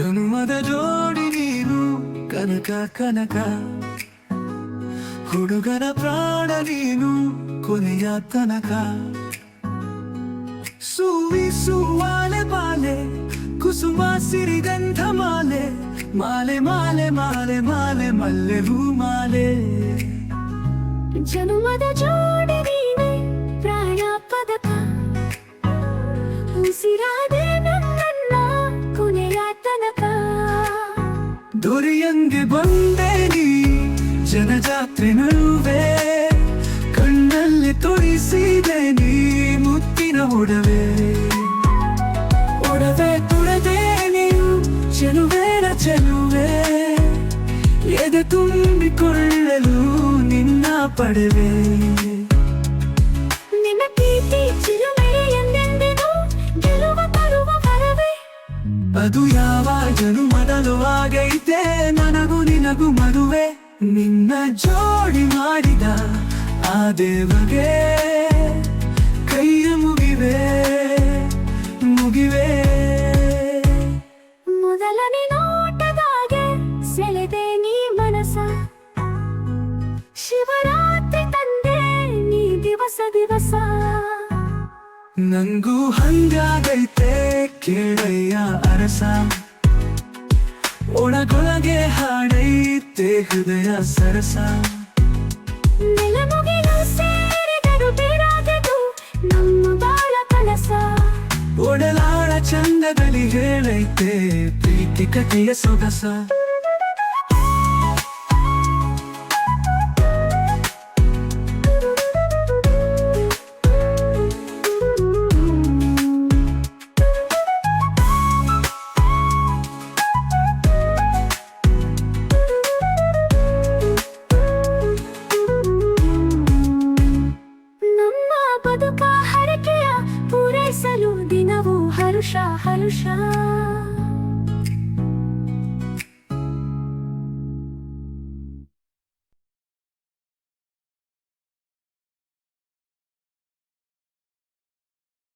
ಜನುಮದ ಜೋಡಿ ನೀನು ಕನಕ ಕನಕ, ಹುಡುಗನ ಪ್ರಾಣ ನೀನು ಕೊನೆಯ ತನಕ. ಸುವಾಲೆ ಬಾಲೆ ಕುಸುಮ ಸಿರಿಗಂಧ ಮಾಲೆ, ಮಾಲೆ ಮಾಲೆ ಮಾಲೆ ಮಾಲೆ ಮಲ್ಲೆ ಹೂ ಮಾಲೆ. ಜನುಮದ ಜೋಡಿ ನೀನೆ ಪ್ರಾಯ ಪದಕ, ಉಸಿರಾದೆ ನನ್ನ ಕೊನೆಯ ತನಕ. ದೊರೆಯಂಗೆ ಬಂದೆ ನೀ ಜನಜಾತ್ರೆ ನಡುವೆ, ಕಣ್ಣಲ್ಲಿ ತೋರಿಸಿದೆ ನೀ ಮುತ್ತಿನ ಒಡವೆ. ಒಡವೆ ತುಳದೆ ನೀವು ಚೆಲುವೆನ ಚೆಲುವೆ, ಎದೆ ತುಂಬಿಕೊಳ್ಳಲು ನಿನ್ನ ಪಡೆವೆ. ನಿನ್ನ ಪ್ರೀತಿ ಚಿಲುಮೆರೆ ಎಂದೆಂದಿಗೂ ಗೆಲುವ ತರುವ ಬರವೆ. ಅದು ಯಾವ ಜನುಮದಲ್ಲೂ ಆಗೈತೆ ನನಗೂ ನಿನಗೂ ಮದುವೆ. ನಿನ್ನ ಜೋಡಿ ಮಾಡಿದ ಆ ದೇವಗೆ ಕೈಯ ಮುಗಿವೆ ಮುಗಿವೆ. ಮೊದಲನೇ ನೋಟದಾಗೆ ಸೆಳೆದೆ ನೀ ಮನಸ, ಶಿವರಾತ್ರಿ ತಂದೆ ನೀ ದಿವಸ ದಿವಸ. ನಂಗೂ ಹಂಗಾಗೈತೆ ಕೇಳಯ್ಯ ಅರಸ, ಒಳಗೊಳಗೆ ಹಾಡೈತೆ ಹೃದಯ ಸರಸ. ನೆಲಮುಗಿಲು ಸೇರಿದರು ಬೇರಾದದು ನಮ್ಮ ಬಾಳ ಕನಸ. ಒಡಲಾಳ ಚಂದದಲ್ಲಿ ಹೇಳೈತೆ ಪ್ರೀತಿ ಕಥೆಯ ಸೊಗಸ. ಬದುಕ ಹರಕೆಯ ಪೂರೈಸಲು ದಿನವೂ ಹರುಷ ಹರುಷ.